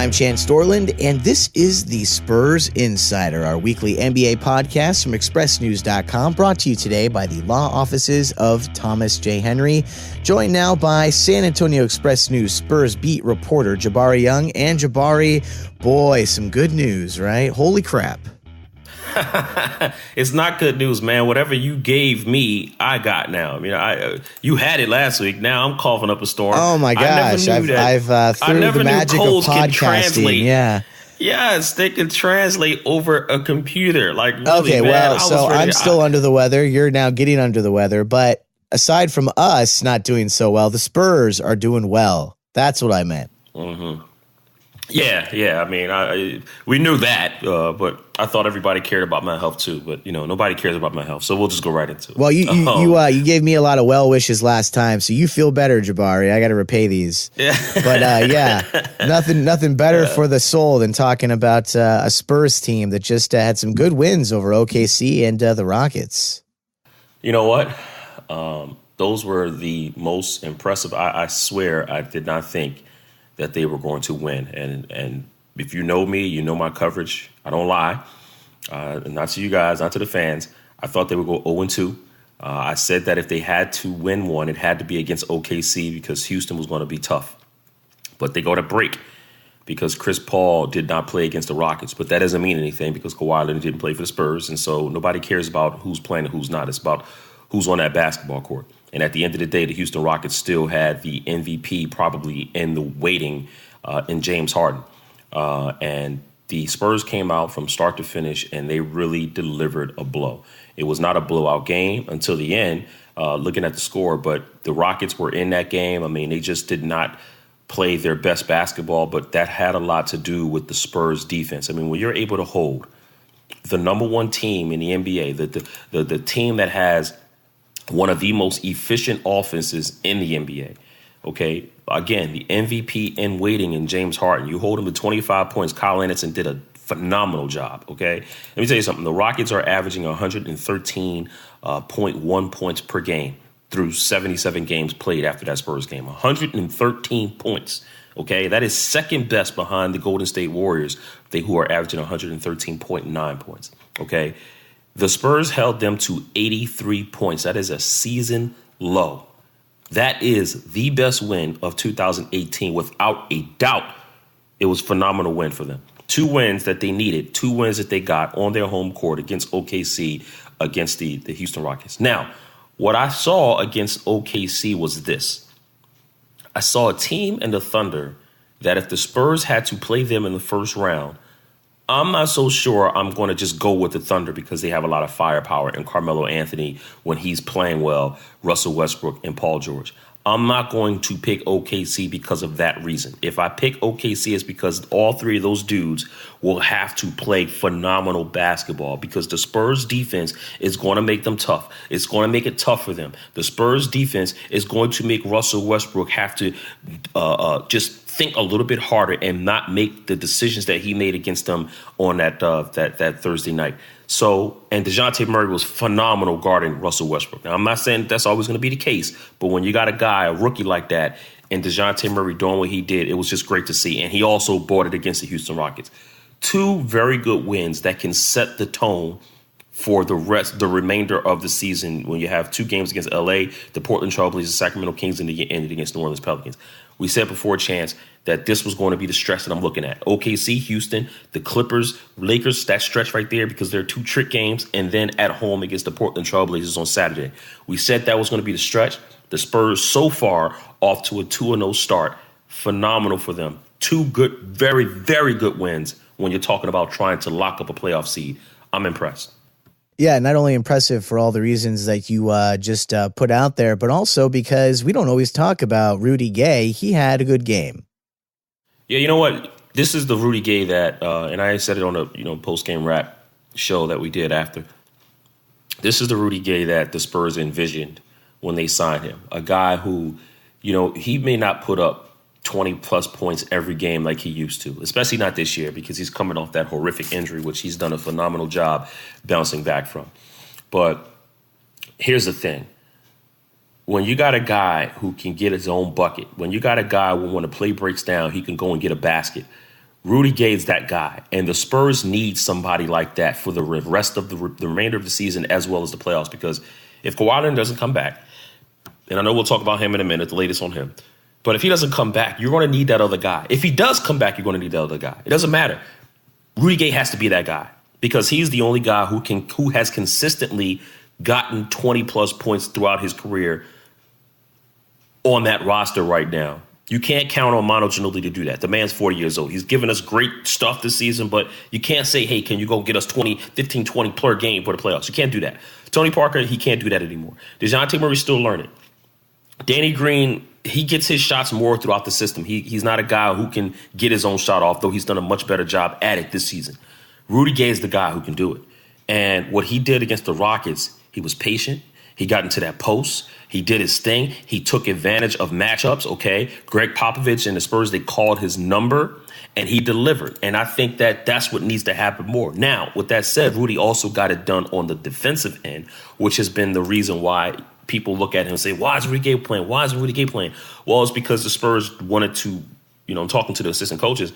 I'm Chance Dorland, and this is the Spurs Insider, our weekly NBA podcast from Express-News.com, brought to you today by the law offices of Thomas J. Henry, joined now by San Antonio Express-News Spurs beat reporter Jabari Young. And Jabari, boy, some good news, right? Holy crap. It's not good news, man. Whatever you gave me, I got now. I mean, you had it last week. Now I'm coughing up a storm. Oh my gosh! I've through the magic of podcasting. Yeah. Yes, they can translate over a computer. Like, really, okay, man, well, so I'm still under the weather. You're now getting under the weather. But aside from us not doing so well, the Spurs are doing well. That's what I meant. Mm-hmm. Yeah. I mean, we knew that, but I thought everybody cared about my health too. But nobody cares about my health, so we'll just go right into it. Well, you gave me a lot of well wishes last time, so you feel better, Jabari. I got to repay these. Yeah. But nothing better for the soul than talking about a Spurs team that just had some good wins over OKC and the Rockets. You know what? Those were the most impressive. I swear, I did not think that they were going to win. And if you know me, you know my coverage. I don't lie. Not to you guys, not to the fans. I thought they would go 0-2. I said that if they had to win one, it had to be against OKC because Houston was going to be tough. But they go to break because Chris Paul did not play against the Rockets. But that doesn't mean anything because Kawhi Leonard didn't play for the Spurs. And so nobody cares about who's playing and who's not. It's about who's on that basketball court. And at the end of the day, the Houston Rockets still had the MVP probably in the waiting in James Harden. And the Spurs came out from start to finish, and they really delivered a blow. It was not a blowout game until the end, looking at the score, but the Rockets were in that game. I mean, they just did not play their best basketball, but that had a lot to do with the Spurs defense. I mean, when you're able to hold the number one team in the NBA, the team that has one of the most efficient offenses in the NBA. Okay, again, the MVP in waiting in James Harden. You hold him to 25 points. Kyle Anderson did a phenomenal job. Okay, let me tell you something. The Rockets are averaging 113.1 points per game through 77 games played after that Spurs game. 113 points. Okay, that is second best behind the Golden State Warriors, who are averaging 113.9 points. Okay. The Spurs held them to 83 points. That is a season low. That is the best win of 2018 without a doubt. It was a phenomenal win for them. 2 wins that they needed, 2 wins that they got on their home court against OKC, against the Houston Rockets. Now, what I saw against OKC was this. I saw a team in the Thunder that if the Spurs had to play them in the first round, I'm not so sure I'm going to just go with the Thunder because they have a lot of firepower and Carmelo Anthony when he's playing well, Russell Westbrook and Paul George. I'm not going to pick OKC because of that reason. If I pick OKC, it's because all 3 of those dudes will have to play phenomenal basketball because the Spurs defense is going to make them tough. It's going to make it tough for them. The Spurs defense is going to make Russell Westbrook have to just think a little bit harder and not make the decisions that he made against them on that Thursday night. So, and DeJounte Murray was phenomenal guarding Russell Westbrook. Now, I'm not saying that's always going to be the case, but when you got a rookie like that, and DeJounte Murray doing what he did, it was just great to see. And he also brought it against the Houston Rockets. 2 very good wins that can set the tone for the remainder of the season when you have 2 games against LA, the Portland Trailblazers, the Sacramento Kings, and the ended against New Orleans Pelicans. We said before, Chance, that this was going to be the stretch that I'm looking at. OKC, Houston, the Clippers, Lakers, that stretch right there because they're 2 trick games, and then at home against the Portland Trailblazers on Saturday. We said that was going to be the stretch. The Spurs so far off to a 2-0 start. Phenomenal for them. 2 good, very, very good wins when you're talking about trying to lock up a playoff seed. I'm impressed. Yeah, not only impressive for all the reasons that you just put out there, but also because we don't always talk about Rudy Gay. He had a good game. Yeah, you know what? This is the Rudy Gay that, and I said it on a post-game rap show that we did after. This is the Rudy Gay that the Spurs envisioned when they signed him. A guy who, he may not put up 20-plus points every game like he used to, especially not this year because he's coming off that horrific injury, which he's done a phenomenal job bouncing back from. But here's the thing. When you got a guy who can get his own bucket, when you got a guy who when the play breaks down, he can go and get a basket. Rudy Gay's that guy, and the Spurs need somebody like that for the rest of the remainder of the season as well as the playoffs. Because if Kawhi Leonard doesn't come back, and I know we'll talk about him in a minute, the latest on him, but if he doesn't come back, you're going to need that other guy. If he does come back, you're going to need that other guy. It doesn't matter. Rudy Gay has to be that guy because he's the only guy who has consistently gotten 20 plus points throughout his career on that roster right now. You can't count on Manu Ginobili to do that. The man's 40 years old. He's given us great stuff this season, but you can't say, hey, can you go get us 15, 20 per game for the playoffs? You can't do that. Tony Parker, he can't do that anymore. DeJounte Murray's still learning. Danny Green, he gets his shots more throughout the system. He's not a guy who can get his own shot off, though he's done a much better job at it this season. Rudy Gay is the guy who can do it. And what he did against the Rockets, he was patient. He got into that post. He did his thing. He took advantage of matchups, okay? Greg Popovich and the Spurs, they called his number, and he delivered. And I think that that's what needs to happen more. Now, with that said, Rudy also got it done on the defensive end, which has been the reason why people look at him and say, why is Rudy Gay playing? Why is Rudy Gay playing? Well, it's because the Spurs wanted to, I'm talking to the assistant coaches,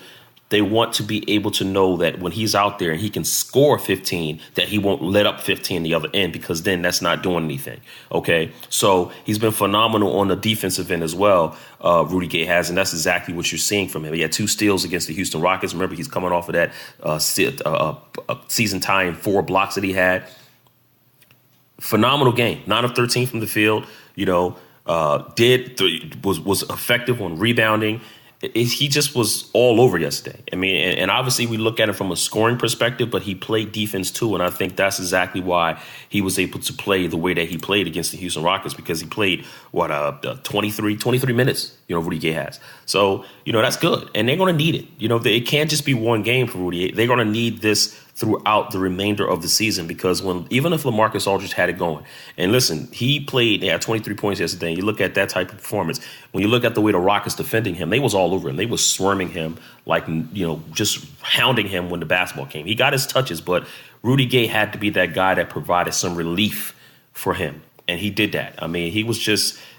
they want to be able to know that when he's out there and he can score 15, that he won't let up 15 the other end, because then that's not doing anything. OK, so he's been phenomenal on the defensive end as well. Rudy Gay has, and that's exactly what you're seeing from him. He had 2 steals against the Houston Rockets. Remember, he's coming off of that season tying 4 blocks that he had. Phenomenal game. 9 of 13 from the field. Was effective on rebounding. He just was all over yesterday. I mean, and obviously we look at it from a scoring perspective, but he played defense too. And I think that's exactly why he was able to play the way that he played against the Houston Rockets, because he played, 23 minutes, Rudy Gay has. So, that's good. And they're going to need it. It can't just be one game for Rudy. They're going to need this throughout the remainder of the season, because even if LaMarcus Aldridge had it going, and listen, he had 23 points yesterday, and you look at that type of performance, when you look at the way the Rockets defending him, they was all over him. They was swarming him, like, just hounding him when the basketball came. He got his touches, but Rudy Gay had to be that guy that provided some relief for him, and he did that. I mean,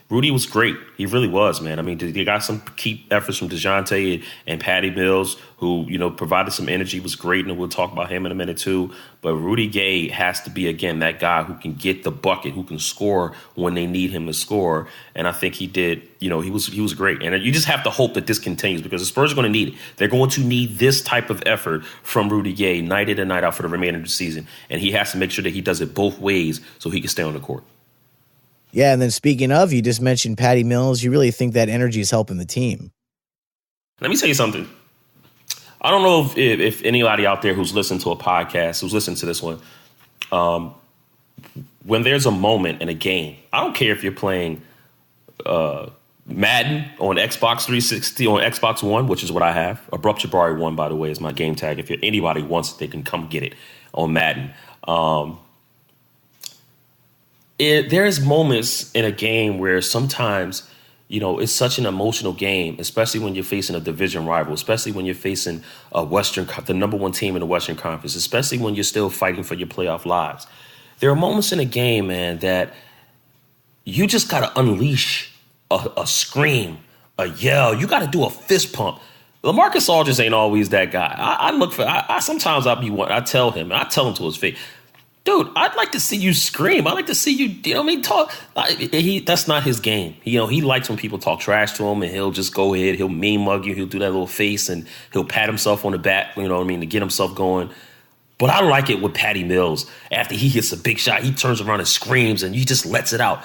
Rudy was great. He really was, man. I mean, they got some key efforts from DeJounte and Patty Mills, who, provided some energy, was great, and we'll talk about him in a minute too. But Rudy Gay has to be, again, that guy who can get the bucket, who can score when they need him to score. And I think he did, he was great. And you just have to hope that this continues, because the Spurs are going to need it. They're going to need this type of effort from Rudy Gay night in and night out for the remainder of the season. And he has to make sure that he does it both ways so he can stay on the court. Yeah, and then speaking of, you just mentioned Patty Mills. You really think that energy is helping the team? Let me tell you something. I don't know if anybody out there who's listened to a podcast, who's listened to this one, when there's a moment in a game, I don't care if you're playing Madden on Xbox 360, on Xbox One, which is what I have. Abrupt Jabari 1, by the way, is my game tag. If anybody wants it, they can come get it on Madden. There's moments in a game where sometimes, it's such an emotional game, especially when you're facing a division rival, especially when you're facing the number 1 team in the Western Conference, especially when you're still fighting for your playoff lives. There are moments in a game, man, that you just got to unleash a scream, a yell. You got to do a fist pump. LaMarcus Aldridge ain't always that guy. Sometimes I tell him to his face, dude, I'd like to see you scream. I'd like to see you, talk. That's not his game. He likes when people talk trash to him, and he'll just go ahead. He'll mean mug you. He'll do that little face, and he'll pat himself on the back, to get himself going. But I like it with Patty Mills. After he hits a big shot, he turns around and screams, and he just lets it out.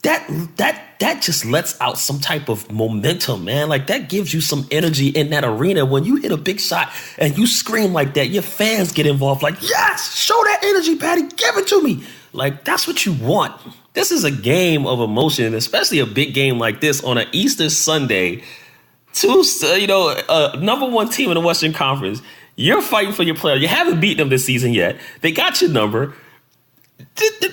That just lets out some type of momentum, man. Like, that gives you some energy in that arena. When you hit a big shot and you scream like that, your fans get involved. Like, yes, show that energy, Patty. Give it to me. Like, that's what you want. This is a game of emotion, especially a big game like this on an Easter Sunday. Number 1 team in the Western Conference. You're fighting for your player. You haven't beaten them this season yet. They got your number.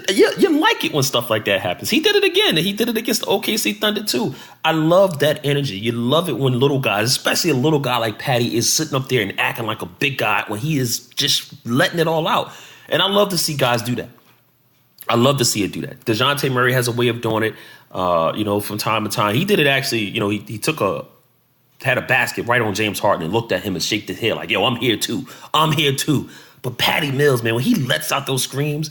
You like it when stuff like that happens. He did it again. He did it against the OKC Thunder too. I love that energy. You love it when little guys, especially a little guy like Patty, is sitting up there and acting like a big guy when he is just letting it all out. And I love to see guys do that. I love to see it do that. DeJounte Murray has a way of doing it, from time to time. He did it actually, he took had a basket right on James Harden and looked at him and shaked his head like, yo, I'm here too. I'm here too. But Patty Mills, man, when he lets out those screams,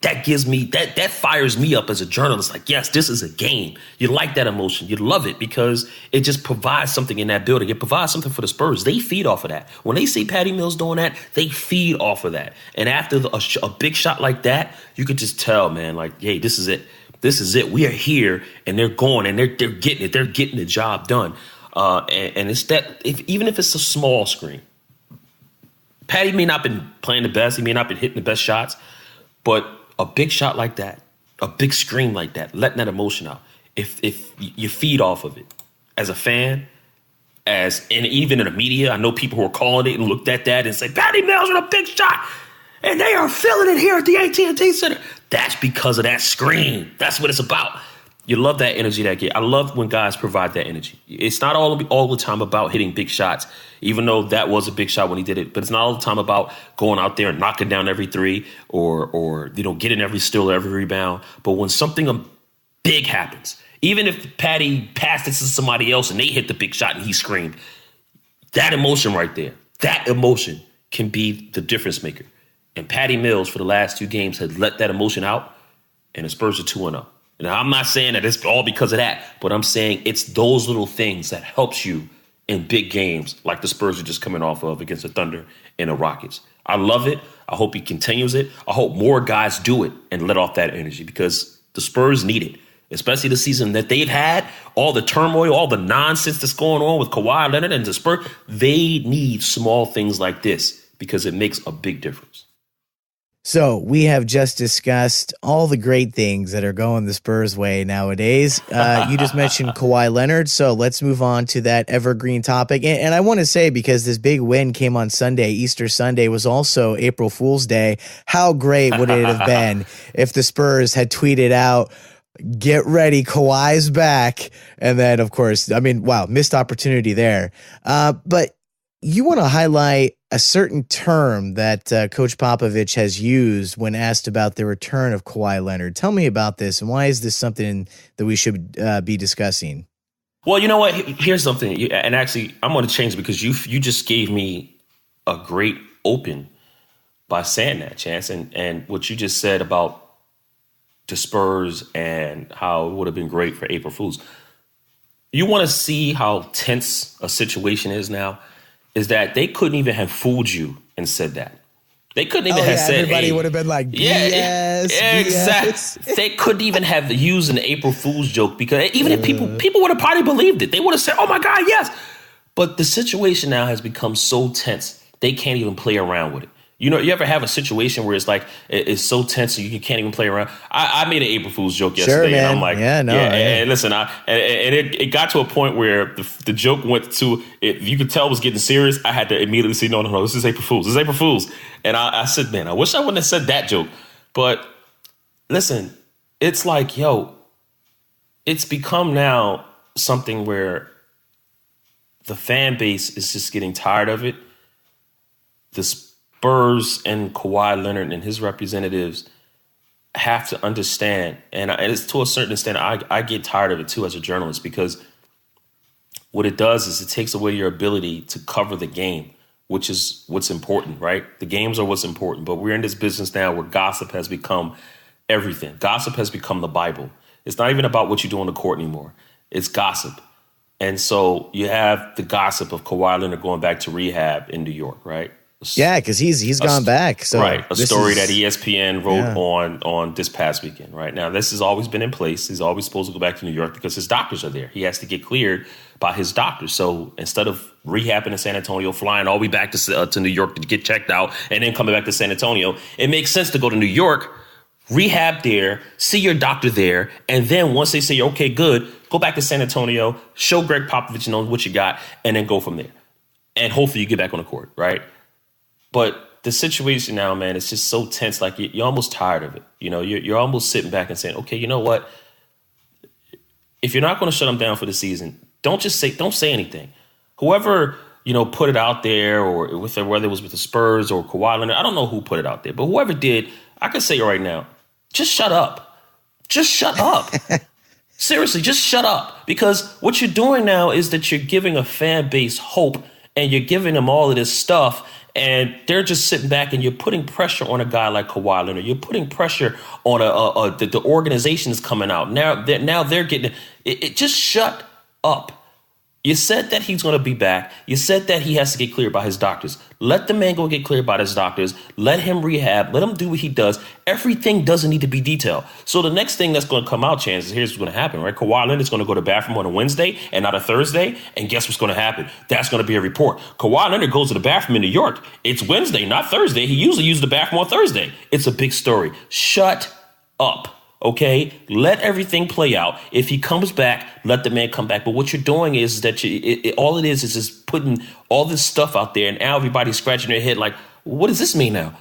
that gives me, that fires me up as a journalist. Like, yes, this is a game. You like that emotion. You love it because it just provides something in that building. It provides something for the Spurs. They feed off of that. When they see Patty Mills doing that, they feed off of that. And after a big shot like that, you could just tell, man, like, hey, this is it. This is it. We are here, and they're going, and they're getting it. They're getting the job done. And it's that, even if it's a small screen, Patty may not been playing the best. He may not been hitting the best shots, but a big shot like that, a big scream like that, letting that emotion out, if you feed off of it as a fan, and even in the media, I know people who are calling it and looked at that and say, Patty Mills with a big shot, and they are feeling it here at the AT&T Center. That's because of that scream. That's what it's about. You love that energy that get. I love when guys provide that energy. It's not all the time about hitting big shots, even though that was a big shot when he did it. But it's not all the time about going out there and knocking down every three or getting every steal or every rebound. But when something big happens, even if Patty passed it to somebody else and they hit the big shot and he screamed, that emotion right there, that emotion can be the difference maker. And Patty Mills for the last 2 games had let that emotion out, and the Spurs are 2-0. Now, I'm not saying that it's all because of that, but I'm saying it's those little things that helps you in big games like the Spurs are just coming off of against the Thunder and the Rockets. I love it. I hope he continues it. I hope more guys do it and let off that energy because the Spurs need it, especially the season that they've had, all the turmoil, all the nonsense that's going on with Kawhi Leonard and the Spurs. They need small things like this because it makes a big difference. So we have just discussed all the great things that are going the Spurs way nowadays. You just mentioned Kawhi Leonard, so let's move on to that evergreen topic. And I want to say, because this big win came on Sunday, Easter Sunday was also April Fool's Day, how great would it have been if the Spurs had tweeted out, get ready, Kawhi's back. And then, of course, I mean, wow, missed opportunity there. But you want to highlight a certain term that Coach Popovich has used when asked about the return of Kawhi Leonard. Tell me about this, and why is this something that we should be discussing? Well, you know what? Here's something, and actually, I'm going to change it because you just gave me a great open by saying that, Chance, and what you just said about the Spurs and how it would have been great for April Fools. You want to see how tense a situation is now? Is that they couldn't even have fooled you and said that. They couldn't even have said, everybody would have been like, BS, exactly. They couldn't even have used an April Fool's joke because even if people would have probably believed it. They would have said, oh my God, yes. But the situation now has become so tense, they can't even play around with it. You know, you ever have a situation where it's like, it's so tense so you can't even play around? I made an April Fool's joke yesterday, man. and I'm like, and listen, it got to a point where the joke went to, you could tell it was getting serious. I had to immediately say, no, this is April Fool's. This is April Fool's. And I said, man, I wish I wouldn't have said that joke. But listen, it's like, it's become now something where the fan base is just getting tired of it. The Spurs and Kawhi Leonard and his representatives have to understand, and it's to a certain extent, I get tired of it too as a journalist, because what it does is it takes away your ability to cover the game, which is what's important, right? The games are what's important, but we're in this business now where gossip has become everything. Gossip has become the Bible. It's not even about what you do on the court anymore. It's gossip. And so you have the gossip of Kawhi Leonard going back to rehab in New York, right? Yeah, because he's gone back. So right, a story that ESPN wrote on this past weekend. Right now, this has always been in place. He's always supposed to go back to New York because his doctors are there. He has to get cleared by his doctors. So instead of rehabbing in San Antonio, flying all the way back to New York to get checked out, and then coming back to San Antonio, it makes sense to go to New York, rehab there, see your doctor there, and then once they say, okay, good, go back to San Antonio, show Greg Popovich what you got, and then go from there. And hopefully you get back on the court, right? But the situation now, man, it's just so tense. Like you're almost tired of it. You know, you're almost sitting back and saying, okay, you know what? If you're not going to shut them down for the season, don't say anything. Whoever, put it out there, or whether it was with the Spurs or Kawhi Leonard, I don't know who put it out there, but whoever did, I can say right now, just shut up. Just shut up. Seriously, just shut up. Because what you're doing now is that you're giving a fan base hope and you're giving them all of this stuff. And they're just sitting back and you're putting pressure on a guy like Kawhi Leonard. You're putting pressure on the organization is coming out. Now they're getting it. Just shut up. You said that he's going to be back. You said that he has to get cleared by his doctors. Let the man go get cleared by his doctors. Let him rehab. Let him do what he does. Everything doesn't need to be detailed. So the next thing that's going to come out, chances, here's what's going to happen, right? Kawhi Leonard's going to go to the bathroom on a Wednesday and not a Thursday. And guess what's going to happen? That's going to be a report. Kawhi Leonard goes to the bathroom in New York. It's Wednesday, not Thursday. He usually uses the bathroom on Thursday. It's a big story. Shut up. Okay, let everything play out. If he comes back, let the man come back. But what you're doing is that all it is just putting all this stuff out there, and now everybody's scratching their head like, what does this mean now?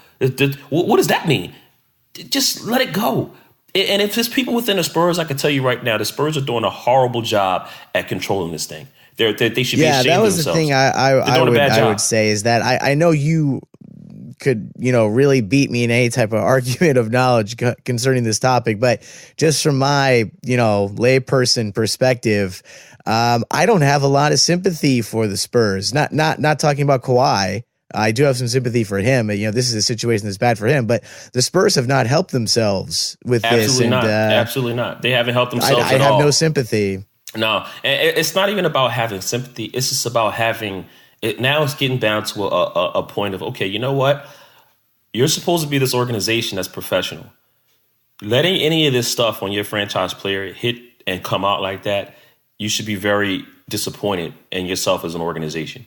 What does that mean? Just let it go. And if there's people within the Spurs, I can tell you right now, the Spurs are doing a horrible job at controlling this thing. They should be ashamed of themselves. Yeah, that was the thing I would say is that I know you could, really beat me in any type of argument of knowledge concerning this topic. But just from my, layperson perspective, I don't have a lot of sympathy for the Spurs. Not talking about Kawhi. I do have some sympathy for him. This is a situation that's bad for him, but the Spurs have not helped themselves with this. Absolutely not. They haven't helped themselves I have no sympathy. No, it's not even about having sympathy. It's just about having it. Now it's getting down to a point of, okay, you know what? You're supposed to be this organization that's professional. Letting any of this stuff on your franchise player hit and come out like that, you should be very disappointed in yourself as an organization.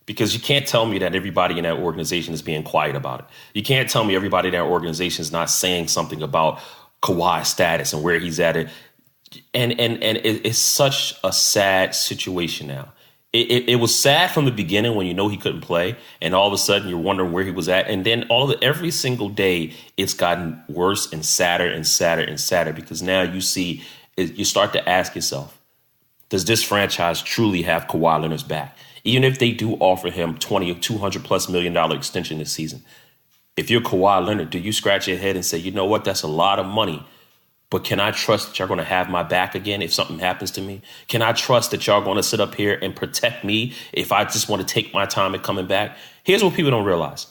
Because you can't tell me that everybody in that organization is being quiet about it. You can't tell me everybody in that organization is not saying something about Kawhi's status and where he's at. And it's such a sad situation now. It was sad from the beginning when he couldn't play, and all of a sudden you're wondering where he was at. And then every single day it's gotten worse and sadder and sadder and sadder, because now you start to ask yourself, does this franchise truly have Kawhi Leonard's back? Even if they do offer him $200+ million extension this season, if you're Kawhi Leonard, do you scratch your head and say, you know what, that's a lot of money, but can I trust that y'all going to have my back again if something happens to me? Can I trust that y'all going to sit up here and protect me if I just want to take my time and coming back? Here's what people don't realize.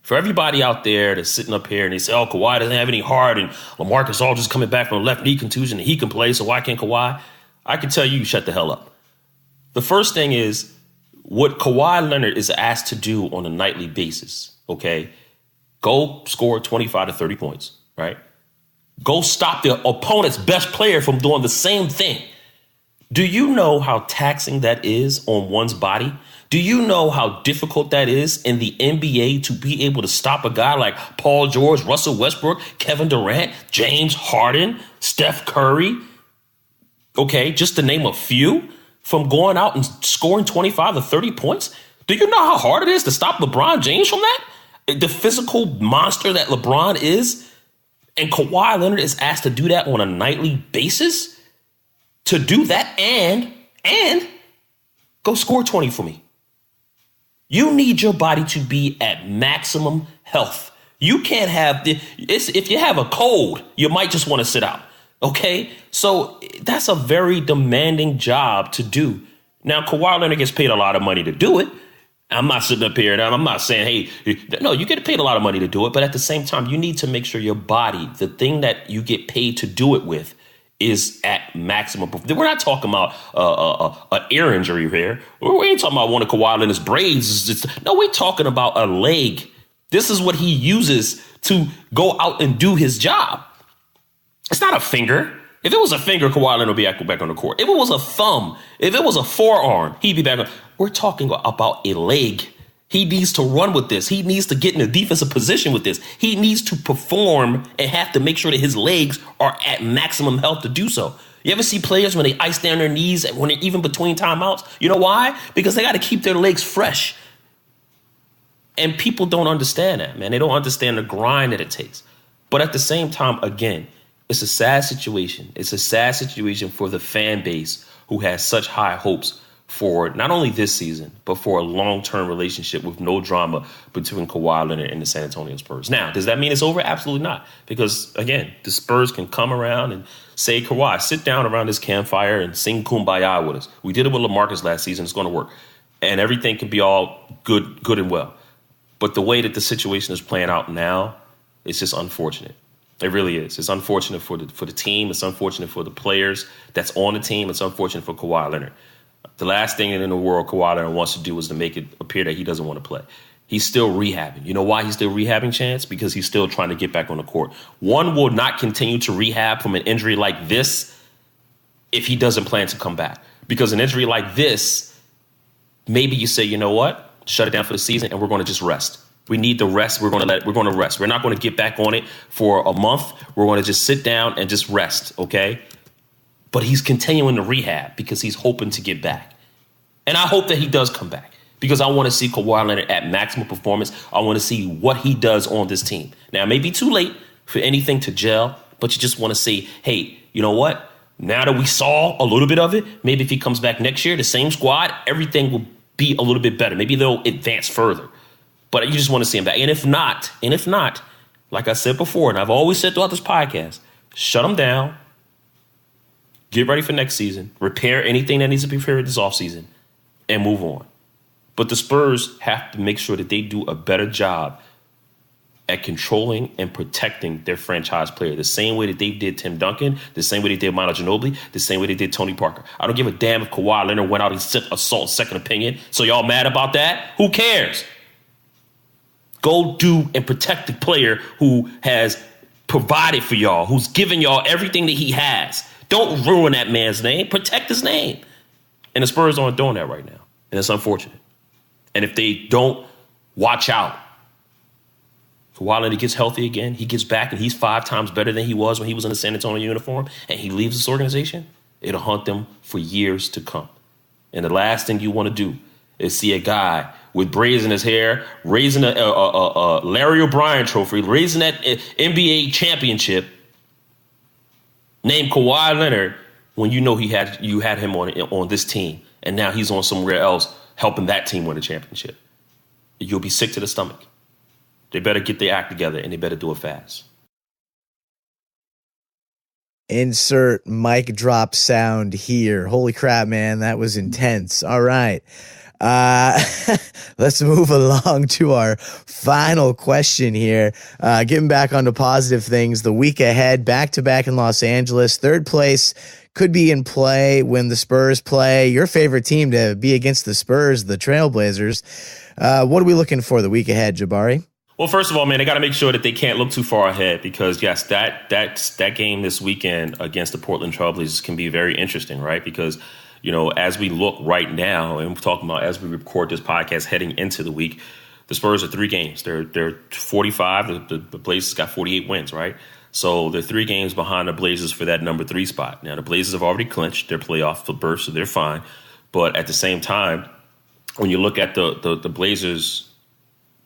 For everybody out there that's sitting up here and they say, oh, Kawhi doesn't have any heart and LaMarcus all just coming back from a left knee contusion and he can play, so why can't Kawhi? I can tell you, shut the hell up. The first thing is what Kawhi Leonard is asked to do on a nightly basis, okay? Go score 25 to 30 points, right? Go stop the opponent's best player from doing the same thing. Do you know how taxing that is on one's body? Do you know how difficult that is in the NBA to be able to stop a guy like Paul George, Russell Westbrook, Kevin Durant, James Harden, Steph Curry? Okay, just to name a few, from going out and scoring 25 to 30 points? Do you know how hard it is to stop LeBron James from that? The physical monster that LeBron is? And Kawhi Leonard is asked to do that on a nightly basis? To do that and go score 20 for me. You need your body to be at maximum health. You can't have if you have a cold, you might just want to sit out. Okay? So that's a very demanding job to do. Now, Kawhi Leonard gets paid a lot of money to do it. I'm not sitting up here and I'm not saying, hey, no, you get paid a lot of money to do it. But at the same time, you need to make sure your body, the thing that you get paid to do it with, is at maximum. We're not talking about an ear injury here. We ain't talking about one of Kawhi Leonard's braids. No, we're talking about a leg. This is what he uses to go out and do his job. It's not a finger. If it was a finger, Kawhi Leonard would be back on the court. If it was a thumb, if it was a forearm, he'd be back on. We're talking about a leg. He needs to run with this. He needs to get in a defensive position with this. He needs to perform and have to make sure that his legs are at maximum health to do so. You ever see players when they ice down their knees when they're even between timeouts? You know why? Because they got to keep their legs fresh. And people don't understand that, man. They don't understand the grind that it takes. But at the same time, again, it's a sad situation. It's a sad situation for the fan base who has such high hopes for not only this season, but for a long-term relationship with no drama between Kawhi Leonard and the San Antonio Spurs. Now, does that mean it's over? Absolutely not. Because, again, the Spurs can come around and say, Kawhi, sit down around this campfire and sing Kumbaya with us. We did it with LaMarcus last season. It's going to work. And everything can be all good and well. But the way that the situation is playing out now, it's just unfortunate. It really is. It's unfortunate for the team. It's unfortunate for the players that's on the team. It's unfortunate for Kawhi Leonard. The last thing in the world Kawhi Leonard wants to do is to make it appear that he doesn't want to play. He's still rehabbing. You know why he's still rehabbing, Chance? Because he's still trying to get back on the court. One will not continue to rehab from an injury like this if he doesn't plan to come back. Because an injury like this, maybe you say, you know what? Shut it down for the season and we're going to just rest. We need the rest. We're going to rest. We're not going to get back on it for a month. We're going to just sit down and just rest, okay? But he's continuing to rehab because he's hoping to get back. And I hope that he does come back because I want to see Kawhi Leonard at maximum performance. I want to see what he does on this team. Now, it may be too late for anything to gel, but you just want to say, hey, you know what? Now that we saw a little bit of it, maybe if he comes back next year, the same squad, everything will be a little bit better. Maybe they'll advance further. But you just want to see him back. And if not, like I said before, and I've always said throughout this podcast, shut him down. Get ready for next season. Repair anything that needs to be repaired this offseason and move on. But the Spurs have to make sure that they do a better job at controlling and protecting their franchise player. The same way that they did Tim Duncan, the same way they did Manu Ginobili, the same way they did Tony Parker. I don't give a damn if Kawhi Leonard went out and sought second opinion. So y'all mad about that? Who cares? Go do and protect the player who has provided for y'all, who's given y'all everything that he has. Don't ruin that man's name. Protect his name. And the Spurs aren't doing that right now. And it's unfortunate. And if they don't watch out, Kawhi Leonard gets healthy again, he gets back, and he's 5 times better than he was when he was in the San Antonio uniform, and he leaves this organization, it'll haunt them for years to come. And the last thing you want to do is see a guy with braids in his hair, raising a Larry O'Brien trophy, raising that NBA championship, named Kawhi Leonard, when you know you had him on this team, and now he's on somewhere else helping that team win a championship. You'll be sick to the stomach. They better get their act together, and they better do it fast. Insert mic drop sound here. Holy crap, man. That was intense. All right. Let's move along to our final question here. Getting back onto positive things. The week ahead, back-to-back in Los Angeles. Third place could be in play when the Spurs play. Your favorite team to be against the Spurs, the Trailblazers. What are we looking for the week ahead, Jabari? Well, first of all, man, they got to make sure that they can't look too far ahead because, yes, that game this weekend against the Portland Trailblazers can be very interesting, right? Because, you know, as we look right now, and we're talking about as we record this podcast heading into the week, the Spurs are 3 games. They're 45. The Blazers got 48 wins, right? So they're 3 games behind the Blazers for that number 3 spot. Now, the Blazers have already clinched their playoff berth, so they're fine. But at the same time, when you look at the Blazers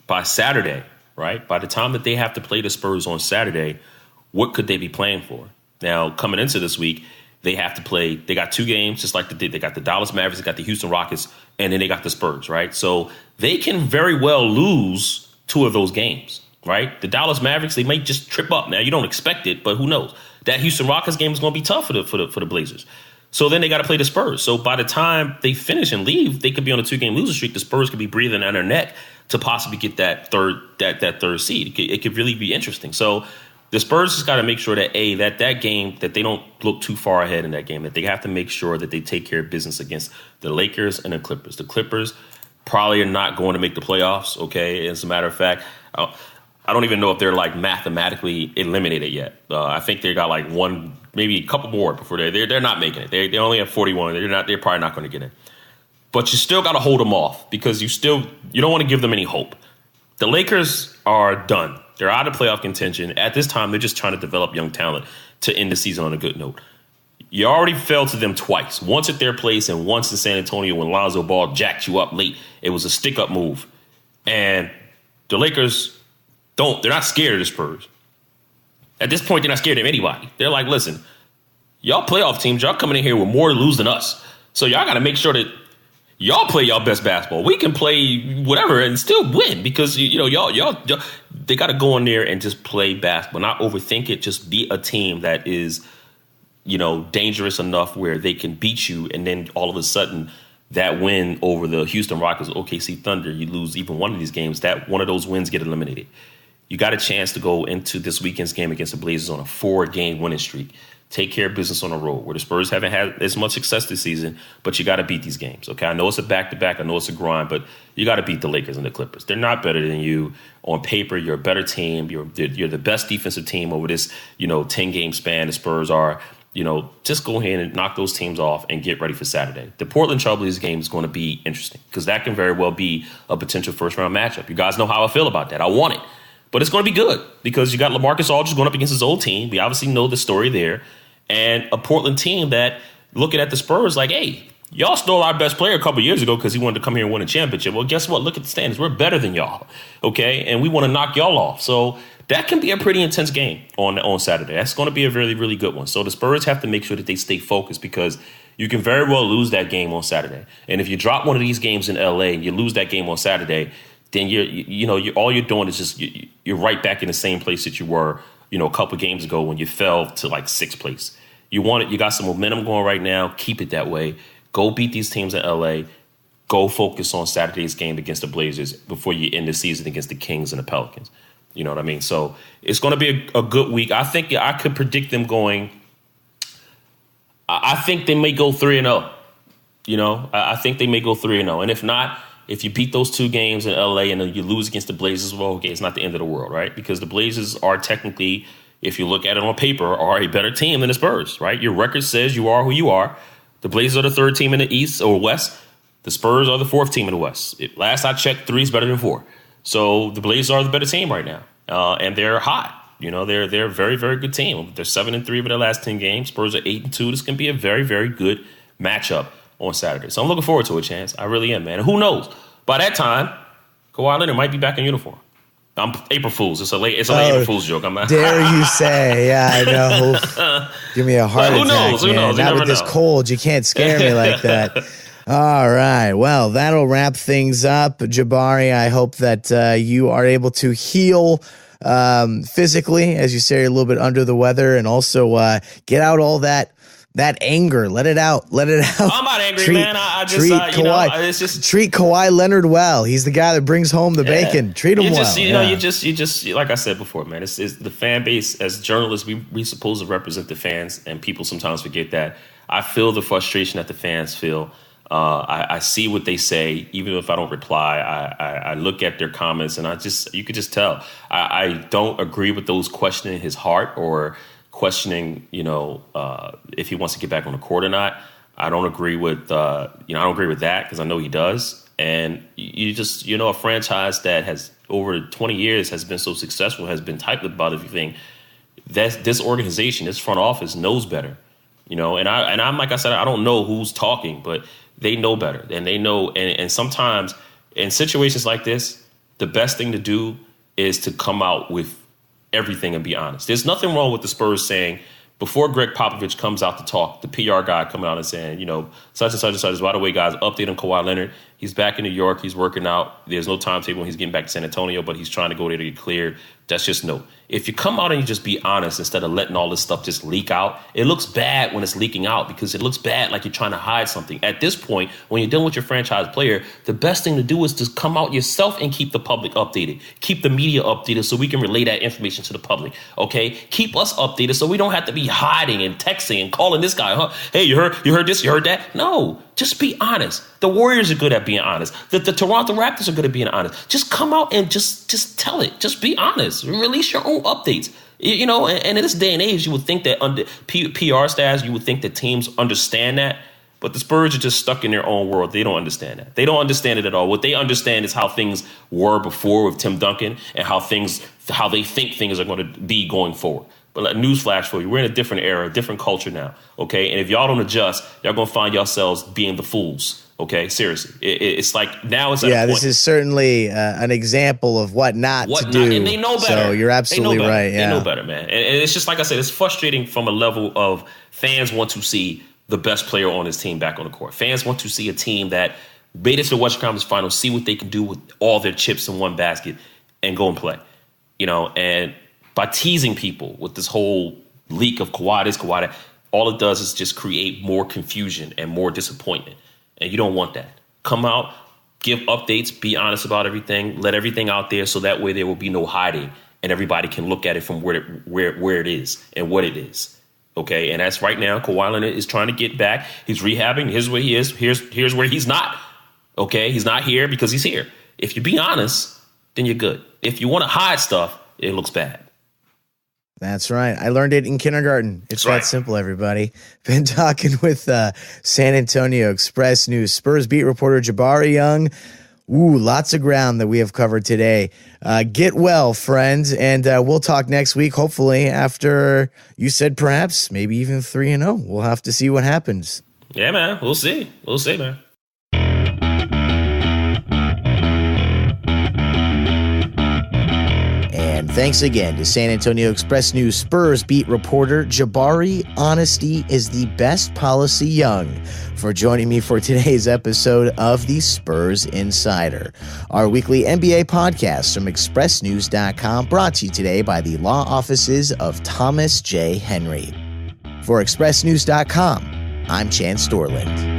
by Saturday, right? By the time that they have to play the Spurs on Saturday, what could they be playing for? Now, coming into this week, they have to play. They got 2 games, just like they did. They got the Dallas Mavericks, they got the Houston Rockets, and then they got the Spurs, right? So they can very well lose 2 of those games, right? The Dallas Mavericks, they might just trip up. Now, you don't expect it, but who knows? That Houston Rockets game is going to be tough for the Blazers. So then they got to play the Spurs. So by the time they finish and leave, they could be on a 2-game losing streak. The Spurs could be breathing down their neck to possibly get that third seed. It could really be interesting. So the Spurs just got to make sure that that game, that they don't look too far ahead in that game, that they have to make sure that they take care of business against the Lakers and the Clippers. The Clippers probably are not going to make the playoffs, okay? As a matter of fact, I don't even know if they're like mathematically eliminated yet. I think they got like one, maybe a couple more before they're not making it. They only have 41. They're probably not going to get in. But you still got to hold them off because you don't want to give them any hope. The Lakers are done. They're out of playoff contention. At this time, they're just trying to develop young talent to end the season on a good note. You already fell to them twice. Once at their place and once in San Antonio when Lonzo Ball jacked you up late. It was a stick-up move. And the Lakers they're not scared of the Spurs. At this point, they're not scared of anybody. They're like, listen, y'all playoff teams, y'all coming in here with more to lose than us. So y'all got to make sure that y'all play y'all best basketball. We can play whatever and still win because y'all they got to go in there and just play basketball, not overthink it. Just be a team that is dangerous enough where they can beat you, and then all of a sudden that win over the Houston Rockets, OKC Thunder, you lose even one of these games. That one of those wins get eliminated. You got a chance to go into this weekend's game against the Blazers on a 4-game winning streak. Take care of business on the road, where the Spurs haven't had as much success this season, but you got to beat these games, okay? I know it's a back-to-back. I know it's a grind, but you got to beat the Lakers and the Clippers. They're not better than you. On paper, you're a better team. You're the best defensive team over this, 10-game span the Spurs are. Just go ahead and knock those teams off and get ready for Saturday. The Portland Trailblazers game is going to be interesting because that can very well be a potential first-round matchup. You guys know how I feel about that. I want it. But it's going to be good because you got LaMarcus Aldridge going up against his old team. We obviously know the story there. And a Portland team that looking at the Spurs like, hey, y'all stole our best player a couple years ago because he wanted to come here and win a championship. Well, guess what? Look at the standings. We're better than y'all, okay? And we want to knock y'all off. So that can be a pretty intense game on Saturday. That's going to be a really, really good one. So the Spurs have to make sure that they stay focused because you can very well lose that game on Saturday. And if you drop one of these games in L.A. and you lose that game on Saturday, then all you're doing is just you're right back in the same place that you were, a couple games ago when you fell to like 6th place. You got some momentum going right now. Keep it that way. Go beat these teams in LA. Go focus on Saturday's game against the Blazers before you end the season against the Kings and the Pelicans. You know what I mean? So it's going to be a good week. I think I could predict them going. I think they may go 3-0. I think they may go 3-0. And if not, if you beat those 2 games in LA and then you lose against the Blazers, well, okay, it's not the end of the world, right? Because the Blazers are technically, if you look at it on paper, are a better team than the Spurs, right? Your record says you are who you are. The Blazers are the 3rd team in the East or West. The Spurs are the 4th team in the West. Last I checked, 3 is better than 4. So the Blazers are the better team right now, and they're hot. They're a very, very good team. They're 7-3 over their last 10 games. Spurs are 8-2. This can be a very, very good matchup on Saturday. So I'm looking forward to it, Chance. I really am, man. And who knows? By that time, Kawhi Leonard might be back in uniform. I'm April Fool's. It's a late April Fool's joke. I'm not. Dare you say? Yeah, I know. Give me a heart attack. Who knows? Not with this cold. You can't scare me like that. All right. Well, that'll wrap things up. Jabari, I hope that you are able to heal physically, as you say, you're a little bit under the weather, and also get out all that anger. Let it out. I'm not angry, man. I just, it's just treat Kawhi Leonard well. He's the guy that brings home the bacon. Treat him well. You just like I said before, man. It's the fan base. As journalists, we supposed to represent the fans, and people sometimes forget that. I feel the frustration that the fans feel. I see what they say, even if I don't reply. I look at their comments, and you could just tell. I don't agree with those questioning his heart or questioning, if he wants to get back on the court or not. I don't agree with, I don't agree with that because I know he does. And you just, a franchise that has over 20 years has been so successful, has been typed about everything. This organization, this front office knows better, and I'm like I said, I don't know who's talking, but they know better, and they know. And sometimes in situations like this, the best thing to do is to come out with everything and be honest. There's nothing wrong with the Spurs saying, before Greg Popovich comes out to talk, the PR guy coming out and saying, such and such and such. By the way, guys, update on Kawhi Leonard. He's back in New York. He's working out. There's no timetable when he's getting back to San Antonio, but he's trying to go there to get cleared. That's just no. If you come out and you just be honest instead of letting all this stuff just leak out, it looks bad when it's leaking out because it looks bad like you're trying to hide something. At this point, when you're dealing with your franchise player, the best thing to do is just come out yourself and keep the public updated. Keep the media updated so we can relay that information to the public, okay? Keep us updated so we don't have to be hiding and texting and calling this guy, hey, you heard this, you heard that? No, just be honest. The Warriors are good at being honest. The Toronto Raptors are good at being honest. Just come out and just tell it. Just be honest. Release your own updates. And in this day and age, you would think that under PR staffs, you would think that teams understand that. But the Spurs are just stuck in their own world. They don't understand that. They don't understand it at all. What they understand is how things were before with Tim Duncan and how they think things are going to be going forward. But newsflash for you, we're in a different era, a different culture now, okay? And if y'all don't adjust, y'all going to find yourselves being the fools, okay? Seriously. It's like now it's at a point. This is certainly an example of what not to do. And they know better. So you're absolutely right. Yeah. They know better, man. And it's just like I said, it's frustrating from a level of fans want to see the best player on his team back on the court. Fans want to see a team that Made it to the Western Conference Finals, see what they can do with all their chips in one basket and go and play. And by teasing people with this whole leak of Kawhi this, Kawhi that, all it does is just create more confusion and more disappointment. And you don't want that. Come out, give updates, be honest about everything, let everything out there so that way there will be no hiding and everybody can look at it from where it is and what it is. Okay, and that's right now. Kawhi Leonard is trying to get back. He's rehabbing. Here's where he is. Here's where he's not. Okay, he's not here because he's here. If you be honest, then you're good. If you want to hide stuff, it looks bad. That's right. I learned it in kindergarten. It's that simple, everybody. Been talking with San Antonio Express-News Spurs beat reporter Jabari Young. Lots of ground that we have covered today. Get well, friends, and we'll talk next week, hopefully, after you said perhaps maybe even 3-0. We'll have to see what happens. Yeah, man. We'll see. We'll see, man. And thanks again to San Antonio Express-News Spurs beat reporter Jabari Honesty is the Best Policy Young for joining me for today's episode of the Spurs Insider, our weekly NBA podcast from expressnews.com, brought to you today by the law offices of Thomas J. Henry. For expressnews.com, I'm Chance Dorland.